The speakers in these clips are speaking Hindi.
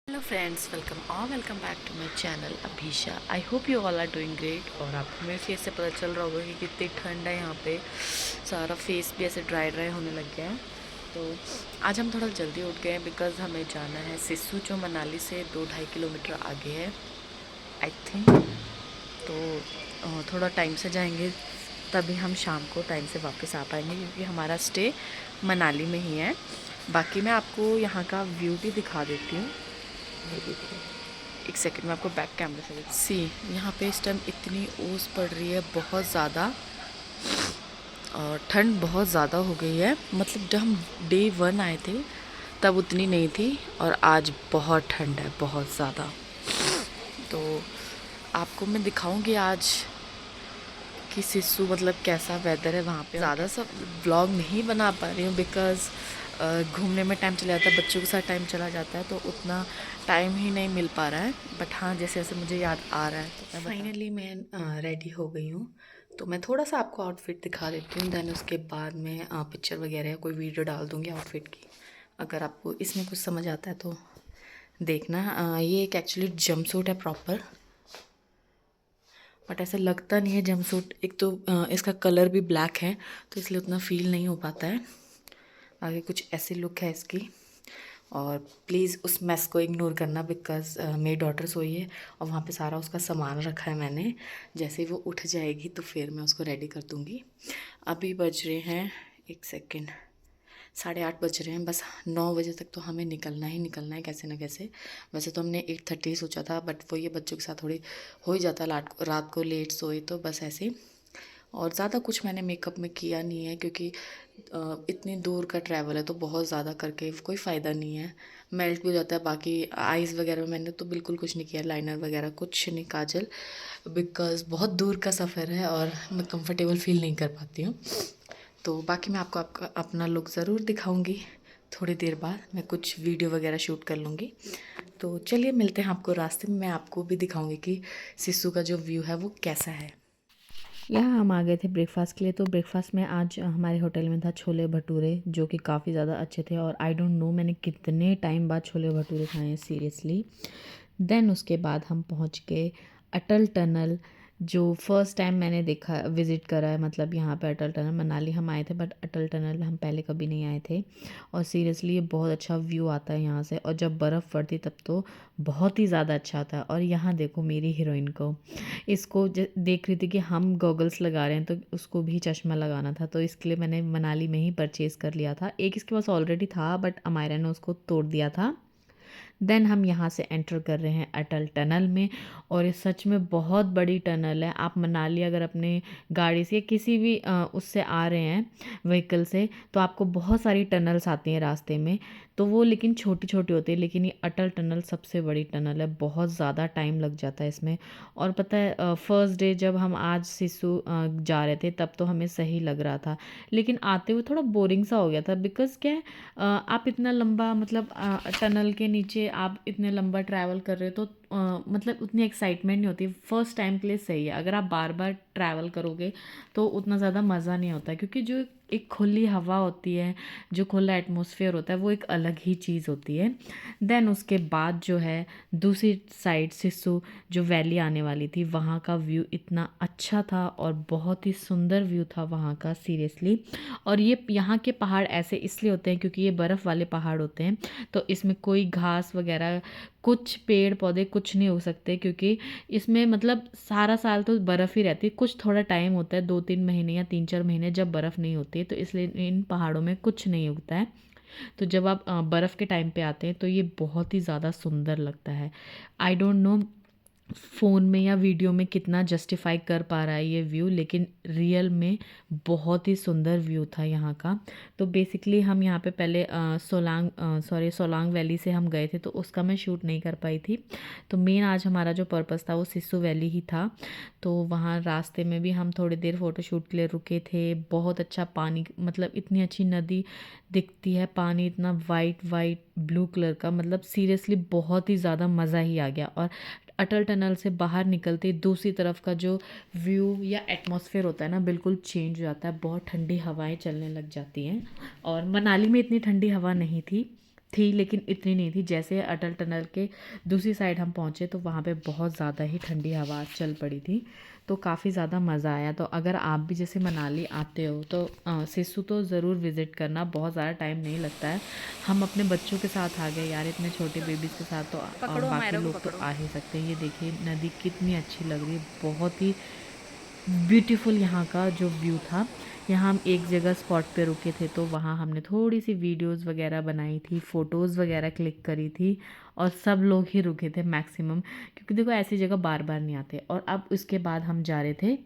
Hello friends, welcome back to my channel Abhisha. I hope you all are doing great. और आपको मेरे फेस से पता चल रहा होगा कि कितनी ठंड है यहाँ पे। सारा फेस भी ऐसे ड्राई ड्राई होने लग गया है। तो आज हम थोड़ा जल्दी उठ गए हैं बिकॉज़ हमें जाना है सिस्सू, जो मनाली से 2-2.5 किलोमीटर आगे है आई थिंक। तो थोड़ा टाइम से जाएंगे, तभी हम शाम को टाइम से वापस आ पाएंगे, क्योंकि हमारा स्टे मनाली में ही है। बाकी मैं आपको यहाँ का व्यू भी दिखा देती हूँ। ये देखिए, एक सेकंड में आपको बैक कैमरे से सी। यहाँ पे इस टाइम इतनी ओस पड़ रही है, बहुत ज़्यादा। और ठंड बहुत ज़्यादा हो गई है। मतलब जब हम डे 1 आए थे तब उतनी नहीं थी, और आज बहुत ठंड है, बहुत ज़्यादा। तो आपको मैं दिखाऊंगी आज कि सिस्सू मतलब कैसा वेदर है वहाँ पे। ज़्यादा सब व्लॉग नहीं बना पा रही हूँ बिकॉज़ घूमने में टाइम चला जाता है, बच्चों के साथ टाइम चला जाता है, तो उतना टाइम ही नहीं मिल पा रहा है। बट हाँ, जैसे जैसे मुझे याद आ रहा है तो फाइनली मैं रेडी हो गई हूँ। तो मैं थोड़ा सा आपको आउटफिट दिखा देती हूँ, देन उसके बाद में पिक्चर वगैरह या कोई वीडियो डाल दूँगी आउटफिट की। अगर आपको इसमें कुछ समझ आता है तो देखना। ये एक एक्चुअली जंप सूट है प्रॉपर, बट ऐसा लगता नहीं है जंपसूट। एक तो इसका कलर भी ब्लैक है, तो इसलिए उतना फील नहीं हो पाता है। आगे कुछ ऐसी लुक है इसकी। और प्लीज़ उस मैस को इग्नोर करना बिकॉज़ मेरी डॉटर सोई है और वहाँ पे सारा उसका सामान रखा है मैंने। जैसे ही वो उठ जाएगी तो फिर मैं उसको रेडी कर दूँगी। अभी बज रहे हैं, एक सेकेंड, 8:30 बज रहे हैं। बस 9 बजे तक तो हमें निकलना ही निकलना है कैसे ना कैसे। वैसे तो हमने 8:30 सोचा था, बट वो ये बच्चों के साथ थोड़ी हो ही जाता है, रात को लेट सोए तो बस ऐसे ही। और ज़्यादा कुछ मैंने मेकअप में किया नहीं है, क्योंकि इतनी दूर का ट्रैवल है तो बहुत ज़्यादा करके कोई फ़ायदा नहीं है, मेल्ट भी हो जाता है। बाकी आईज़ वगैरह में मैंने तो बिल्कुल कुछ नहीं किया, लाइनर वगैरह कुछ नहीं, काजल, बिकॉज़ बहुत दूर का सफ़र है और मैं कंफर्टेबल फ़ील नहीं कर पाती हूँ। तो बाकी मैं आपको आपका अपना लुक ज़रूर दिखाऊंगी थोड़ी देर बाद। मैं कुछ वीडियो वगैरह शूट कर लूँगी। तो चलिए मिलते हैं आपको रास्ते में। मैं आपको भी दिखाऊंगी कि सिस्सू का जो व्यू है वो कैसा है। यहाँ हम आ गए थे ब्रेकफास्ट के लिए। तो ब्रेकफास्ट में आज हमारे होटल में था छोले भटूरे, जो कि काफ़ी ज़्यादा अच्छे थे। और आई डोंट नो मैंने कितने टाइम बाद छोले भटूरे खाए हैं, सीरियसली। देन उसके बाद हम पहुँच गए अटल टनल, जो फर्स्ट टाइम मैंने देखा, विज़िट करा है। मतलब यहाँ पे अटल टनल, मनाली हम आए थे बट अटल टनल हम पहले कभी नहीं आए थे। और सीरियसली ये बहुत अच्छा व्यू आता है यहाँ से, और जब बर्फ़ पड़ती तब तो बहुत ही ज़्यादा अच्छा आता है। और यहाँ देखो मेरी हीरोइन को, इसको देख रही थी कि हम गॉगल्स लगा रहे हैं तो उसको भी चश्मा लगाना था, तो इसके लिए मैंने मनाली में ही परचेज़ कर लिया था। एक इसके पास ऑलरेडी था बट अमायरा ने उसको तोड़ दिया था। देन हम यहाँ से एंटर कर रहे हैं अटल टनल में। और ये सच में बहुत बड़ी टनल है। आप मनाली अगर अपने गाड़ी से या किसी भी उससे आ रहे हैं, व्हीकल से, तो आपको बहुत सारी टनल्स आती हैं रास्ते में। तो वो लेकिन छोटी छोटी होती है, लेकिन ये अटल टनल सबसे बड़ी टनल है। बहुत ज़्यादा टाइम लग जाता है इसमें। और पता है, फर्स्ट डे जब हम आज सिस्सू जा रहे थे तब तो हमें सही लग रहा था, लेकिन आते हुए थोड़ा बोरिंग सा हो गया था। बिकॉज़ क्या है, आप इतना लंबा, मतलब टनल के नीचे आप इतने लंबा ट्रैवल कर रहे हो तो मतलब उतनी एक्साइटमेंट नहीं होती। फर्स्ट टाइम के लिए सही है। अगर आप बार बार ट्रैवल करोगे तो उतना ज़्यादा मज़ा नहीं होता, क्योंकि जो एक खुली हवा होती है, जो खुला एटमॉस्फेयर होता है, वो एक अलग ही चीज़ होती है। देन उसके बाद जो है दूसरी साइड सिस्सू जो वैली आने वाली थी, वहाँ का व्यू इतना अच्छा था और बहुत ही सुंदर व्यू था वहाँ का, सीरियसली। और ये यहाँ के पहाड़ ऐसे इसलिए होते हैं क्योंकि ये बर्फ़ वाले पहाड़ होते हैं, तो इसमें कोई घास वगैरह, कुछ पेड़ पौधे कुछ नहीं हो सकते, क्योंकि इसमें मतलब सारा साल तो बर्फ़ ही रहती है। कुछ थोड़ा टाइम होता है, 2-3 महीने या 3-4 महीने, जब बर्फ़ नहीं होती है, तो इसलिए इन पहाड़ों में कुछ नहीं उगता है। तो जब आप बर्फ़ के टाइम पे आते हैं तो ये बहुत ही ज़्यादा सुंदर लगता है। आई डोंट नो फ़ोन में या वीडियो में कितना जस्टिफाई कर पा रहा है ये व्यू, लेकिन रियल में बहुत ही सुंदर व्यू था यहाँ का। तो बेसिकली हम यहाँ पे पहले सोलांग वैली से हम गए थे, तो उसका मैं शूट नहीं कर पाई थी। तो मेन आज हमारा जो पर्पस था वो सिस्सू वैली ही था। तो वहाँ रास्ते में भी हम थोड़ी देर फ़ोटो शूट के लिए रुके थे। बहुत अच्छा पानी, मतलब इतनी अच्छी नदी दिखती है, पानी इतना वाइट वाइट ब्लू कलर का, मतलब सीरियसली बहुत ही ज़्यादा मज़ा ही आ गया। और अटल टनल से बाहर निकलते दूसरी तरफ का जो व्यू या एटमॉस्फेयर होता है ना, बिल्कुल चेंज हो जाता है। बहुत ठंडी हवाएं चलने लग जाती हैं। और मनाली में इतनी ठंडी हवा नहीं थी, थी लेकिन इतनी नहीं थी। जैसे अटल टनल के दूसरी साइड हम पहुँचे तो वहाँ पे बहुत ज़्यादा ही ठंडी हवा चल पड़ी थी, तो काफ़ी ज़्यादा मज़ा आया। तो अगर आप भी जैसे मनाली आते हो तो सिस्सू तो ज़रूर विज़िट करना, बहुत ज़्यादा टाइम नहीं लगता है। हम अपने बच्चों के साथ आ गए यार, इतने छोटे बेबीज़ के साथ, तो बाकी लोग तो आ ही सकते हैं। ये देखिए नदी कितनी अच्छी लग रही है, बहुत ही ब्यूटीफुल यहाँ का जो व्यू था। यहाँ हम एक जगह स्पॉट पे रुके थे तो वहाँ हमने थोड़ी सी वीडियोस वगैरह बनाई थी, फ़ोटोज़ वगैरह क्लिक करी थी, और सब लोग ही रुके थे मैक्सिमम, क्योंकि देखो ऐसी जगह बार बार नहीं आते। और अब उसके बाद हम जा रहे थे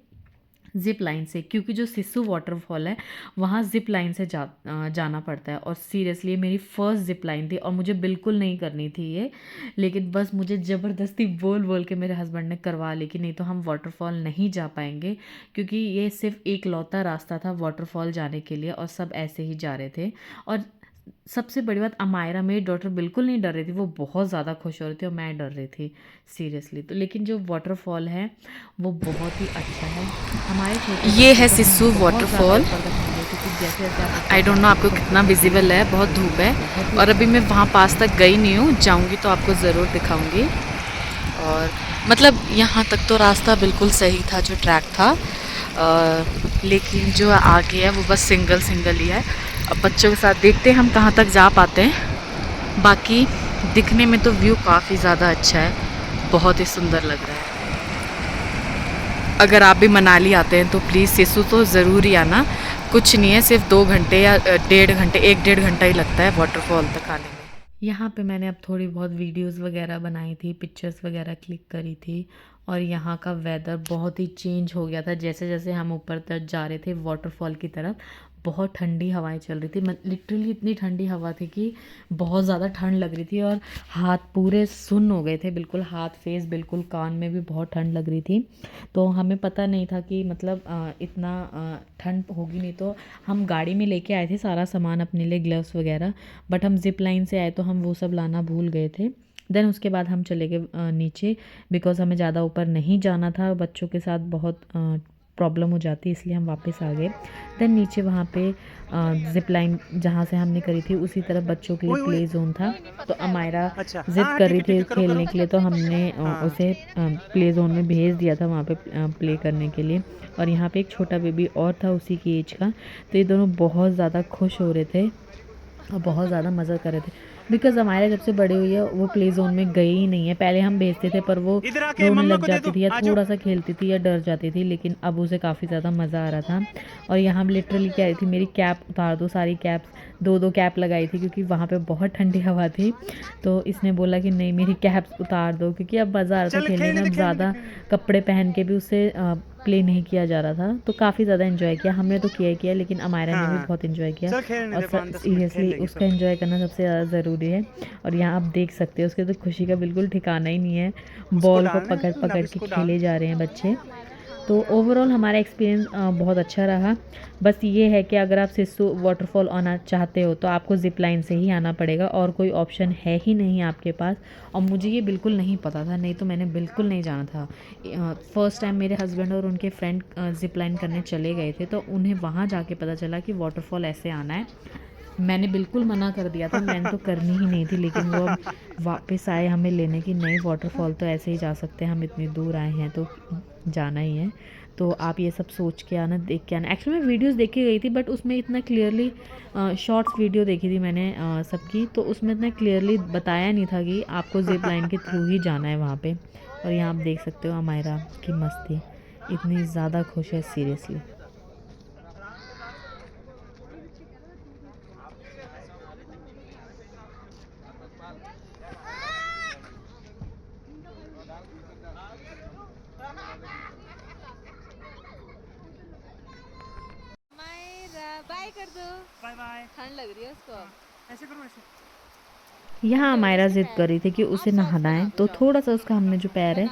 ज़िप लाइन से, क्योंकि जो सिस्सू वाटरफॉल है वहाँ ज़िप लाइन से जाना पड़ता है। और सीरियसली मेरी फ़र्स्ट ज़िप लाइन थी और मुझे बिल्कुल नहीं करनी थी ये, लेकिन बस मुझे ज़बरदस्ती बोल बोल के मेरे हस्बैंड ने करवा ली कि नहीं तो हम वाटरफॉल नहीं जा पाएंगे, क्योंकि ये सिर्फ एक लौता रास्ता था वाटरफॉल जाने के लिए और सब ऐसे ही जा रहे थे। और सबसे बड़ी बात, अमायरा मेरी डॉटर बिल्कुल नहीं डर रही थी, वो बहुत ज़्यादा खुश हो रही थी और मैं डर रही थी सीरियसली। तो लेकिन जो वाटरफॉल है वो बहुत ही अच्छा है। हमारे छोटे ये है बच्चे तो सिस्सू हमें बहुत ज़्यादा वाटरफॉल। ऊपर तक नहीं गए, क्योंकि जैसे जैसे आप ऊपर आई डोंट नो जाते हो आपको तो कितना विजिबल है, बहुत धूप है। बहुत ही और अभी अच्छा मैं है। वहाँ पास तक गई नहीं हूँ, जाऊँगी तो आपको ज़रूर दिखाऊँगी। और मतलब यहाँ तक तो रास्ता बिल्कुल सही था, जो ट्रैक था, लेकिन जो आगे है वो बस सिंगल सिंगल ही है। अब बच्चों के साथ देखते हैं हम कहाँ तक जा पाते हैं। बाकी दिखने में तो व्यू काफ़ी ज़्यादा अच्छा है, बहुत ही सुंदर लग रहा है। अगर आप भी मनाली आते हैं तो प्लीज़ सिस्सू तो ज़रूर ही आना। कुछ नहीं है, सिर्फ 2 घंटे या 1.5 घंटे, 1-1.5 घंटा ही लगता है वाटरफॉल तक आने में। यहाँ पे मैंने अब थोड़ी बहुत वीडियोस वगैरह बनाई थी, पिक्चर्स वगैरह क्लिक करी थी। और यहाँ का वेदर बहुत ही चेंज हो गया था जैसे जैसे हम ऊपर तक जा रहे थे वाटरफॉल की तरफ। बहुत ठंडी हवाएं चल रही थी, लिटरली इतनी ठंडी हवा थी कि बहुत ज़्यादा ठंड लग रही थी, और हाथ पूरे सुन्न हो गए थे बिल्कुल, हाथ फेस बिल्कुल, कान में भी बहुत ठंड लग रही थी। तो हमें पता नहीं था कि मतलब इतना ठंड होगी। नहीं तो हम गाड़ी में लेके आए थे सारा सामान अपने लिए, ग्लव्स वगैरह, बट हम जिप लाइन से आए तो हम वो सब लाना भूल गए थे। देन उसके बाद हम चले गए नीचे, बिकॉज़ हमें ज़्यादा ऊपर नहीं जाना था, बच्चों के साथ बहुत प्रॉब्लम हो जाती, इसलिए हम वापस आ गए। देन नीचे वहाँ पे जिप लाइन जहाँ से हमने करी थी उसी तरफ बच्चों के लिए प्ले जोन था। तो अमायरा जिद कर रही थी खेलने के लिए, तो हमने उसे प्ले जोन में भेज दिया था वहाँ पे प्ले करने के लिए। और यहाँ पे एक छोटा बेबी और था उसी की एज का, तो ये दोनों बहुत ज़्यादा खुश हो रहे थे और बहुत ज़्यादा मज़ा कर रहे थे। बिकॉज़ हमारे जब से बड़ी हुई है वो प्ले जोन में गई ही नहीं है। पहले हम भेजते थे पर वो रोने लग जाती थी या थोड़ा सा खेलती थी या डर जाती थी, लेकिन अब उसे काफ़ी ज़्यादा मज़ा आ रहा था। और यहाँ लिटरली कह रही थी मेरी कैप उतार दो, सारी कैप्स, 2-2 कैप लगाई थी क्योंकि वहाँ पे बहुत ठंडी हवा थी। तो इसने बोला कि नहीं मेरी कैप्स उतार दो, क्योंकि अब मज़ा आ रहा था खेलने में। अब ज़्यादा कपड़े पहन के भी उससे प्ले नहीं किया जा रहा था, तो काफ़ी ज़्यादा एंजॉय किया हमने, तो किया ही किया, लेकिन अमायरा ने भी बहुत एंजॉय किया। और सीरियसली उसका एंजॉय करना सबसे ज़्यादा ज़रूरी है। और यहाँ आप देख सकते हो उसके तो खुशी का बिल्कुल ठिकाना ही नहीं है, बॉल को पकड़ पकड़ के खेले जा रहे हैं बच्चे। तो ओवरऑल हमारा एक्सपीरियंस बहुत अच्छा रहा। बस ये है कि अगर आप सिस्सू वाटरफॉल आना चाहते हो तो आपको ज़िप लाइन से ही आना पड़ेगा, और कोई ऑप्शन है ही नहीं आपके पास। और मुझे ये बिल्कुल नहीं पता था, नहीं तो मैंने बिल्कुल नहीं जाना था। फ़र्स्ट टाइम मेरे हस्बैंड और उनके फ्रेंड ज़िप लाइन करने चले गए थे, तो उन्हें वहाँ जाके पता चला कि वाटरफॉल ऐसे आना है। मैंने बिल्कुल मना कर दिया था, मैंने तो करनी ही नहीं थी, लेकिन वो अब वापस आए हमें लेने की, नई वाटरफॉल तो ऐसे ही जा सकते हैं, हम इतनी दूर आए हैं तो जाना ही है। तो आप ये सब सोच के आना, देख के आना। एक्चुअली मैं वीडियोस देख के गई थी, बट उसमें इतना क्लियरली शॉर्ट्स वीडियो देखी थी मैंने सबकी, तो उसमें इतना क्लियरली बताया नहीं था कि आपको जिप लाइन के थ्रू ही जाना है वहाँ पे। और यहाँ आप देख सकते हो अमायरा की मस्ती, इतनी ज़्यादा खुश है सीरियसली। बाय कर दो। Bye bye. ठंड लग रही है उसको। ऐसे करो, ऐसे। यहाँ अमायरा ज़िद कर रही थी कि उसे नहाना है, तो थोड़ा सा उसका हमने जो पैर है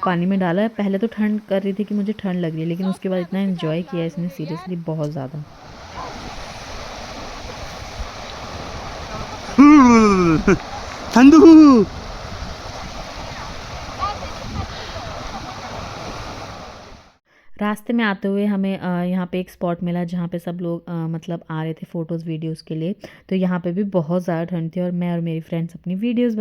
पानी में डाला है। पहले तो ठंड कर रही थी कि मुझे ठंड लग रही है, लेकिन उसके बाद इतना एंजॉय किया इसने सीरियसली बहुत ज़्यादा। ठंडू। रास्ते में आते हुए हमें यहाँ पे एक स्पॉट मिला जहाँ पे सब लोग मतलब आ रहे थे फ़ोटोज़ वीडियोज़ के लिए। तो यहाँ पे भी बहुत ज़्यादा ठंड थी और मैं और मेरी फ्रेंड्स अपनी वीडियोज़